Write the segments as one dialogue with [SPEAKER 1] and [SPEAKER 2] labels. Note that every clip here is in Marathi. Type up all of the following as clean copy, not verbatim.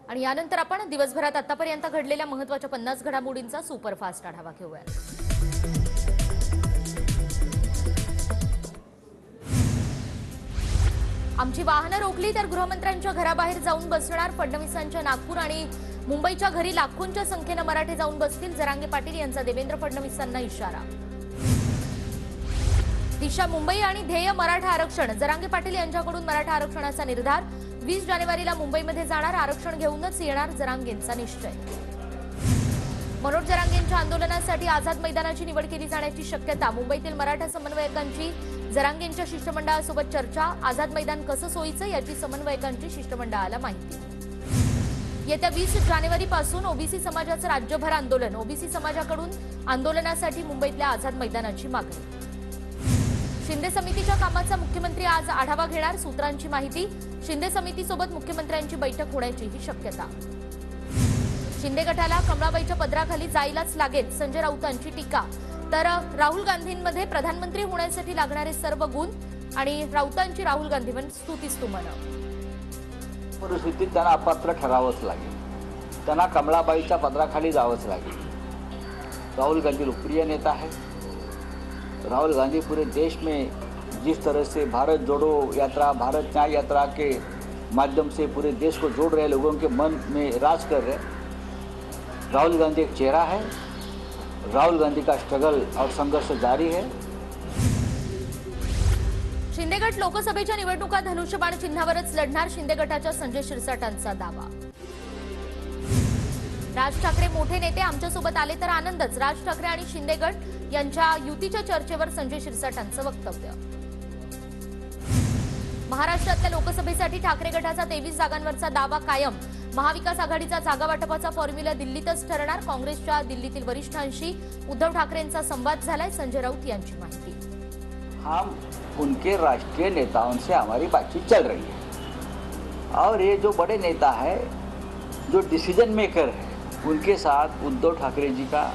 [SPEAKER 1] आणि यानंतर आपण दिवसभरात आतापर्यंत घडलेल्या महत्त्वाच्या 50 घडामोडींचा सुपरफास्ट आढावा घेऊया। आमची वाहनं रोखली तर गृहमंत्र्यांच्या घराबाहेर जाऊन बसणार। फडणवीसांच्या नागपूर आणि मुंबईच्या घरी लाखोंच्या संख्येने मराठे जाऊन बसतील। जरांगे पाटील यांचा देवेंद्र फडणवीसांना इशारा। दिशा मुंबई आणि ध्येय मराठा आरक्षण। जरांगे पाटील यांच्याकडून मराठा आरक्षणाचा निर्धार। 20 जानेवारीला मुंबईमध्ये जाणार, आरक्षण घेऊनच येणार, जरांगेंचा निश्चय। मनोज जरांगेंच्या आंदोलनासाठी आझाद मैदानाची निवड केली जाण्याची शक्यता। मुंबईतील मराठा समन्वयकांची जरांगेंच्या शिष्टमंडळासोबत चर्चा। आझाद मैदान कसं सोयीचं याची समन्वयकांची शिष्टमंडळाला माहिती। येत्या 20 जानेवारीपासून ओबीसी समाजाचं राज्यभर आंदोलन। ओबीसी समाजाकडून आंदोलनासाठी मुंबईतल्या आझाद मैदानाची मागणी। शिंदे समितीच्या कामाचा मुख्यमंत्री आज आढावा घेणार। सूत्रांची माहिती, शिंदे समितीसोबत मुख्यमंत्र्यांची बैठक होण्याचीही शक्यता। शिंदे गटाला कमळाबाईच्या पदराखाली जायलाच लागेल, संजय राऊतांची टीका। तर राहुल गांधींमध्ये प्रधानमंत्री होण्यासाठी लागणारे सर्व गुण आणि राऊतांची राहुल गांधींवर स्तुतीस्तुमनं।
[SPEAKER 2] परिस्थितीत त्यांना अपात्र ठरावंच लागेल, त्यांना कमळाबाईच्या पदराखाली जावंच लागेल। राहुल गांधी लोकप्रिय नेता है। राहुल गांधी पूरे देश में जिस तरह से भारत जोड़ो यात्रा, भारत न्याय यात्रा के माध्यम से पूरे देश को जोड़ रहे, लोगों के मन में राज कर रहे, राहुल गांधी एक चेहरा है। राहुल गांधी का स्ट्रगल और संघर्ष जारी है।
[SPEAKER 1] शिंदे गट लोकसभेच्या निवडणुका धनुष्यबाण चिन्हावरच लढणार। शिंदे गटाच्या संजय शिरसाटांचा दावा। राज ठाकरे मोठे नेते आमच्यासोबत आले तर आनंदच। राज ठाकरे आणि शिंदे गट यांच्या युतीच्या चर्चेवर संजय शिरसाटांचं वक्तव्य। महाराष्ट्रातल्या लोकसभेसाठी ठाकरे गटाचा 23 जागांवरचा दावा कायम। महाविकास आघाडीचा जागा वाटपाचा फॉर्म्युला दिल्लीतच ठरणार। काँग्रेसच्या दिल्लीतील वरिष्ठांशी उद्धव ठाकरेंचा संवाद झालाय। संजय राऊत यांची माहिती।
[SPEAKER 2] हम उनके राष्ट्रीय नेताओं से हमारी बातचीत चल रही है और ये जो बड़े नेता है, जो डिसीजन मेकर है, उनके साथ उद्धव ठाकरे जी का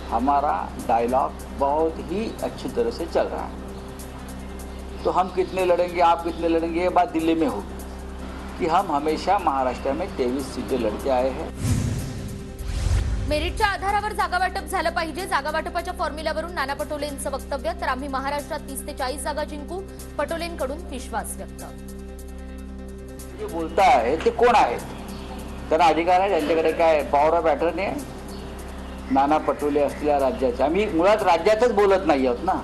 [SPEAKER 2] हमारा डायलॉग बहुत ही अच्छी तरह से चल रहा है। तो हम कितने लड़ेंगे, आप कितने लड़ेंगे, ये बात दिल्ली में होगी कि हम हमेशा महाराष्ट्र में 23 सीटें लड़ते आए हैं।
[SPEAKER 1] मेरिटच्या आधारावर जागा वाटप झालं पाहिजे। जागा वाटपाच्या फॉर्म्युल्यावरून नाना पटोलेंचं वक्तव्य। तर आम्ही महाराष्ट्रात 30 ते 40 जागा जिंकू, पटोलेंकडून विश्वास व्यक्त।
[SPEAKER 2] जे बोलता आहे ते कोण आहेत? त्यांना अधिकार आहे, त्यांच्याकडे काय पॉवर ऑफ अटर्नी आहे? नाना पटोले असलेल्या राज्याचे। आम्ही मुळात राज्यातच बोलत नाही आहोत ना।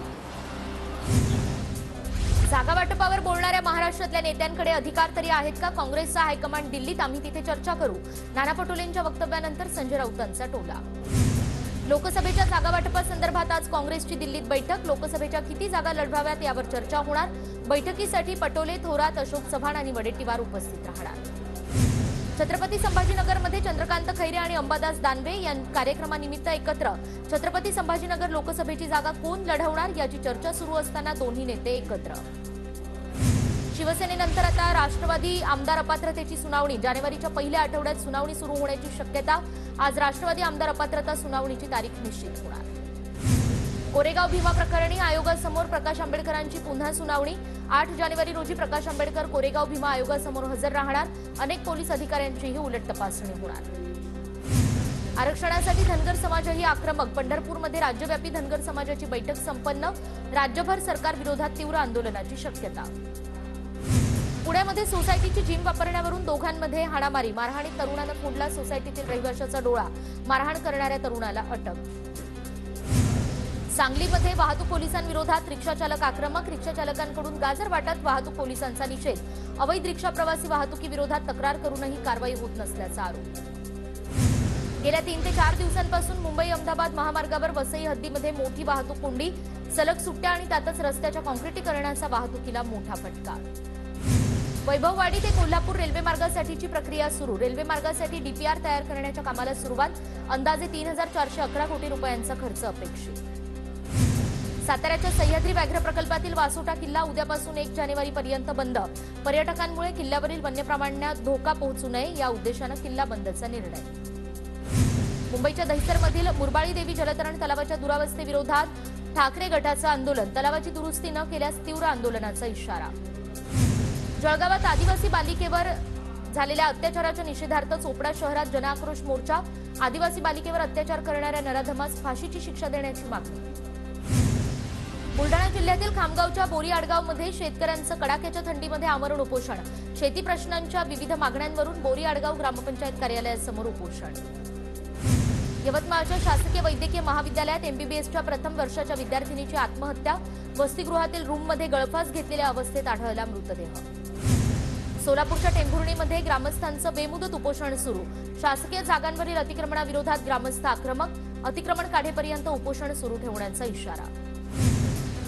[SPEAKER 1] जागा वाटपावर बोलणाऱ्या महाराष्ट्रातल्या नेत्यांकडे अधिकार तरी आहेत का? काँग्रेसचा हायकमांड दिल्लीत, आम्ही तिथे चर्चा करू। नाना पटोलेंच्या वक्तव्यानंतर संजय राऊतांचा टोला। लोकसभेच्या जागा वाटपासंदर्भात आज काँग्रेसची दिल्लीत बैठक। लोकसभेच्या किती जागा लढवाव्यात यावर चर्चा होणार। बैठकीसाठी पटोले, थोरात, अशोक चव्हाण आणि वडेट्टीवार उपस्थित राहणार। छत्रपती संभाजीनगरमध्ये चंद्रकांत खैरे आणि अंबादास दानवे या कार्यक्रमानिमित्त एकत्र। छत्रपती संभाजीनगर लोकसभेची जागा कोण लढवणार याची चर्चा सुरू असताना दोन्ही नेते एकत्र। शिवसेनेनंतर आता राष्ट्रवादी आमदार अपात्रतेची सुनावणी। जानेवारीच्या पहिल्या आठवड्यात सुनावणी सुरू होण्याची शक्यता। आज राष्ट्रवादी आमदार अपात्रता सुनावणीची तारीख निश्चित होणार। कोरेगाव भीमा प्रकरणी आयोगासमोर प्रकाश आंबेडकरांची पुन्हा सुनावणी। 8 जानेवारी रोजी प्रकाश आंबेडकर कोरेगाव भीमा आयोगासमोर हजर राहणार। अनेक पोलीस अधिकाऱ्यांचीही उलट तपासणी होणार। आरक्षणासाठी धनगर समाजही आक्रमक। पंढरपूरमध्ये राज्यव्यापी धनगर समाजाची बैठक संपन्न। राज्यभर सरकार विरोधात तीव्र आंदोलनाची शक्यता। पुण्यामध्ये सोसायटीची जिम वापरण्यावरून दोघांमध्ये हाणामारी। मारहाणीत तरुणानं फोडला सोसायटीतील रहिवाशाचा डोळा। मारहाण करणाऱ्या तरुणाला अटक। सांगलीमध्ये वाहतूक पोलिसांविरोधात रिक्षाचालक आक्रमक। रिक्षाचालकांकडून गाजर वाटत वाहतूक पोलिसांचा निषेध। अवैध रिक्षा प्रवासी वाहतुकीविरोधात तक्रार करूनही कारवाई होत नसल्याचा आरोप। गेल्या 3 ते 4 दिवसांपासून मुंबई अहमदाबाद महामार्गावर वसई हद्दीमध्ये मोठी वाहतूक कोंडी। सलग सुट्ट्या आणि त्यातच रस्त्याच्या काँक्रिटीकरणाचा वाहतुकीला मोठा फटका। वैभववाडी ते कोल्हापूर रेल्वे मार्गासाठीची प्रक्रिया सुरू। रेल्वे मार्गासाठी डीपीआर तयार करण्याच्या कामाला सुरुवात। अंदाजे 3411 कोटी रुपयांचा खर्च अपेक्षित। साताऱ्याच्या सह्याद्री व्याघ्र प्रकल्पातील वासोटा किल्ला उद्यापासून 1 जानेवारीपर्यंत बंद। पर्यटकांमुळे किल्ल्यावरील वन्यप्राण्यांना धोका पोहोचू नये या उद्देशाने किल्ला बंदचा निर्णय। मुंबईच्या दहिसरमधील मुरबाळी देवी जलतरण तलावाच्या दुरावस्थेविरोधात ठाकरे गटाचं आंदोलन। तलावाची दुरुस्ती न केल्यास तीव्र आंदोलनाचा इशारा। जळगावात आदिवासी बालिकेवर झालेल्या अत्याचाराच्या निषेधार्थ चोपडा शहरात जनआक्रोश मोर्चा, आदिवासी बालिकेवर अत्याचार करणाऱ्या नराधमास फाशीची शिक्षा देण्याची मागणी. बुलढाणा जिल्ह्यातील खामगावच्या बोरी आडगावमध्ये शेतकऱ्यांचं कडाक्याच्या थंडीमध्ये आमरण उपोषण. शेती प्रश्नांच्या विविध मागण्यांवरून बोरी आडगाव ग्रामपंचायत कार्यालयासमोर उपोषण. यवतमाळच्या शासकीय वैद्यकीय महाविद्यालयात एमबीबीएसच्या प्रथम वर्षाच्या विद्यार्थिनीची आत्महत्या. वसतिगृहातील रूममध्ये गळफास घेतलेल्या अवस्थेत आढळला मृतदेह. सोलापूरच्या टेंभुर्णीमध्ये ग्रामस्थांचं बेमुदत उपोषण सुरू. शासकीय जागांवरील अतिक्रमणाविरोधात ग्रामस्थ आक्रमक. अतिक्रमण काढेपर्यंत उपोषण सुरू ठेवण्याचा इशारा.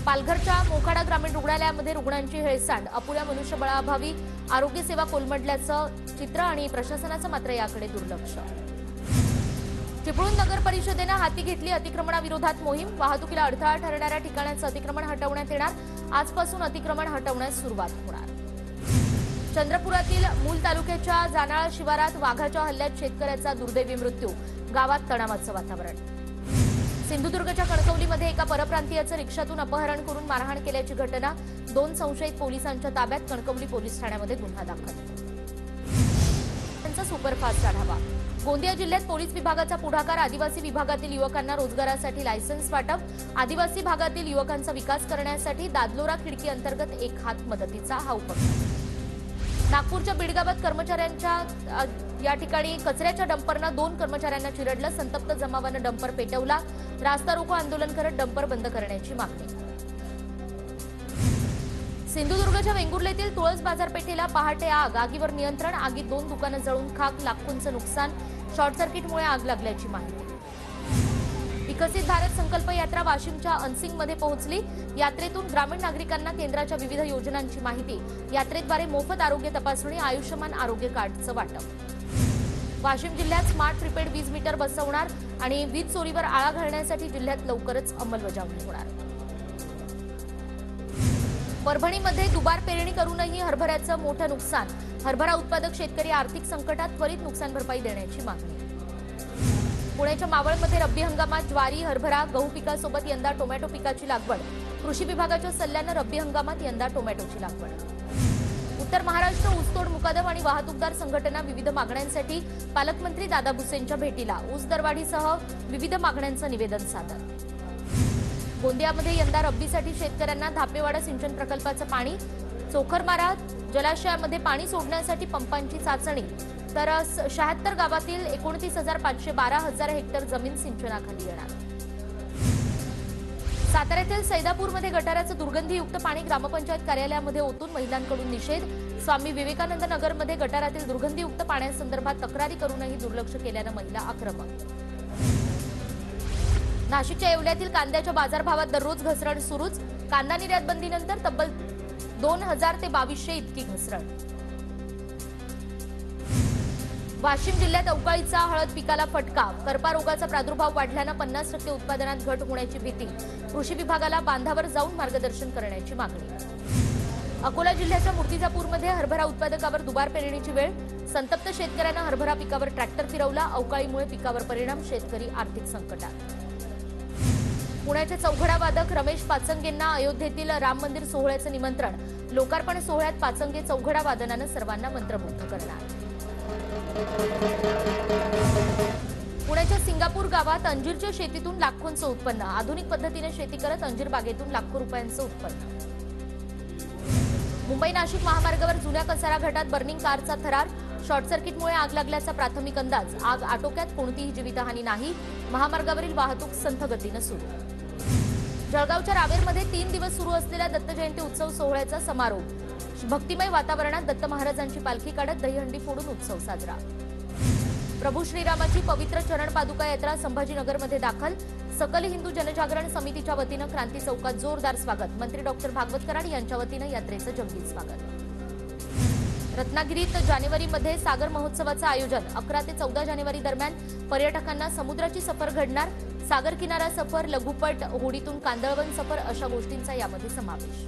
[SPEAKER 1] पालघरच्या मोखाडा ग्रामीण रुग्णालयामध्ये रुग्णांची हेळसांड. अपुऱ्या मनुष्यबळाअभावी आरोग्य सेवा कोलमडल्याचं चित्र आणि प्रशासनाचं मात्र याकडे दुर्लक्ष. चिपळूण नगर परिषदेनं हाती घेतली अतिक्रमणाविरोधात मोहीम. वाहतुकीला अडथळा ठरणाऱ्या ठिकाणांचं अतिक्रमण हटवण्यात येणार. आजपासून अतिक्रमण हटवण्यास सुरुवात होणार. चंद्रपुरातील मूल तालुक्याच्या जानाळा शिवारात वाघाच्या हल्ल्यात शेतकऱ्याचा दुर्दैवी मृत्यू. गावात तणावाचं वातावरण. सिंधुदुर्गच्या कणकवलीमध्ये एका परप्रांतीयाचं रिक्षातून अपहरण करून मारहाण केल्याची घटना. 2 संशयित पोलिसांच्या ताब्यात. कणकवली पोलीस ठाण्यामध्ये गुन्हा दाखल. त्यांचा सुपरफास्ट आढावा. गोंदिया जिल्ह्यात पोलीस विभागाचा पुढाकार. आदिवासी विभागातील युवकांना रोजगारासाठी लायसन्स वाटप. आदिवासी भागातील युवकांचा विकास करण्यासाठी दादलोरा खिडकी अंतर्गत एक हात मदतीचा हा उपक्रम. नागपूरच्या बिडगावात कर्मचाऱ्यांच्या या ठिकाणी कचऱ्याच्या डंपरनं 2 कर्मचाऱ्यांना चिरडलं. संतप्त जमावानं डंपर पेटवला. रास्ता रोको आंदोलन करत डंपर बंद करण्याची मागणी. सिंधुदुर्गच्या वेंगुर्लेतील तुळस बाजारपेठेला पहाटे आग. आगीवर नियंत्रण. आगीत 2 दुकानं जळून खाक. लाखोंचं नुकसान. शॉर्ट सर्किटमुळे आग लागल्याची माहिती. विकसित भारत संकल्प यात्रा वाशिमच्या अनसिंगमध्ये पोहोचली. यात्रेतून ग्रामीण नागरिकांना केंद्राच्या विविध योजनांची माहिती. यात्रेद्वारे मोफत आरोग्य तपासणी. आयुष्यमान आरोग्य कार्डचं वाटप. वाशिम जिल्ह्यात स्मार्ट प्रीपेड वीज मीटर बसवणार आणि वीज चोरीवर आळा घालण्यासाठी जिल्ह्यात लवकरच अंमलबजावणी होणार. परभणीमध्ये दुबार पेरणी करूनही हरभऱ्याचं मोठं नुकसान. हरभरा उत्पादक शेतकरी आर्थिक संकटात. त्वरित नुकसान भरपाई देण्याची मागणी. पुण्याच्या मावळमध्ये रब्बी हंगामात ज्वारी, हरभरा, गहू पिकासोबत यंदा टोमॅटो पिकाची लागवड. कृषी विभागाच्या सल्ल्यानं रब्बी हंगामात यंदा टोमॅटोची लागवड. उत्तर महाराष्ट्र ऊसतोड मुकादम आणि वाहतूकदार संघटना विविध मागण्यांसाठी पालकमंत्री दादा भुसेंच्या भेटीला. ऊस दरवाढीसह विविध मागण्यांचं निवेदन सादर. गोंदियामध्ये यंदा रब्बीसाठी शेतकऱ्यांना धापेवाडा सिंचन प्रकल्पाचं पाणी. चोखरमारा जलाशयामध्ये पाणी सोडण्यासाठी पंपांची चाचणी. तर 76 गावातील 29,512 हेक्टर जमीन सिंचनाखाली येणार. साताऱ्यातील सैदापूरमध्ये गटाराचं दुर्गंधीयुक्त पाणी ग्रामपंचायत कार्यालयामध्ये ओतून महिलांकडून निषेध. स्वामी विवेकानंद नगरमध्ये गटारातील दुर्गंधीयुक्त पाण्यासंदर्भात तक्रारी करूनही दुर्लक्ष केल्यानं महिला आक्रमक. नाशिकच्या येवल्यातील कांद्याच्या बाजारभावात दररोज घसरण सुरूच. कांदा निर्यात बंदीनंतर तब्बल 2000 ते 2200 इतकी घसरण. वाशिम जिल्ह्यात अवकाळीचा हळद पिकाला फटका. करपा रोगाचा प्रादुर्भाव वाढल्यानं 50% उत्पादनात घट होण्याची भीती. कृषी विभागाला बांधावर जाऊन मार्गदर्शन करण्याची मागणी. अकोला जिल्ह्याच्या मूर्तिजापूरमध्ये हरभरा उत्पादकावर दुबार पेरणीची वेळ. संतप्त शेतकऱ्यांना हरभरा पिकावर ट्रॅक्टर फिरवला. अवकाळीमुळे पिकावर परिणाम. शेतकरी आर्थिक संकटात. पुण्याचे चौघडा वादक रमेश पाचंगेंना अयोध्येतील राम मंदिर सोहळ्याचं निमंत्रण. लोकार्पण सोहळ्यात पाचंगे चौघडा वादनानं सर्वांना मंत्रमुग्ध करणार. पुण्याच्या सिंगापूर गावात अंजीरच्या शेतीतून लाखोंचं उत्पन्न. आधुनिक पद्धतीने शेती करत अंजीर बागेतून लाखो रुपयांचं उत्पन्न. मुंबई नाशिक महामार्गावर जुन्या कसारा घाटात बर्निंग कारचा थरार. शॉर्ट सर्किटमुळे आग लागल्याचा प्राथमिक अंदाज. आग आटोक्यात. कोणतीही जीवितहानी नाही. महामार्गावरील वाहतूक संथ गतीनं सुरू. जळगावच्या रावेरमध्ये 3 दिवस सुरू असलेल्या दत्त जयंती उत्सव सोहळ्याचा समारोप. भक्तिमय वातावरणात दत्त महाराजांची पालखी काढत दहीहंडी फोडून उत्सव साजरा. प्रभू श्रीरामाची पवित्र चरण पादुका यात्रा संभाजीनगरमध्ये दाखल. सकल हिंदू जनजागरण समितीच्या वतीनं क्रांती चौकात जोरदार स्वागत. मंत्री डॉक्टर भागवत कराड यांच्या वतीनं यात्रेचं जंगी स्वागत. रत्नागिरीत जानेवारीमध्ये सागर महोत्सवाचं आयोजन. 11 ते 14 जानेवारी दरम्यान पर्यटकांना समुद्राची सफर घडणार. सागर किनारा सफर, लघुपट, होडीतून कांदळवन सफर अशा गोष्टींचा यामध्ये समावेश.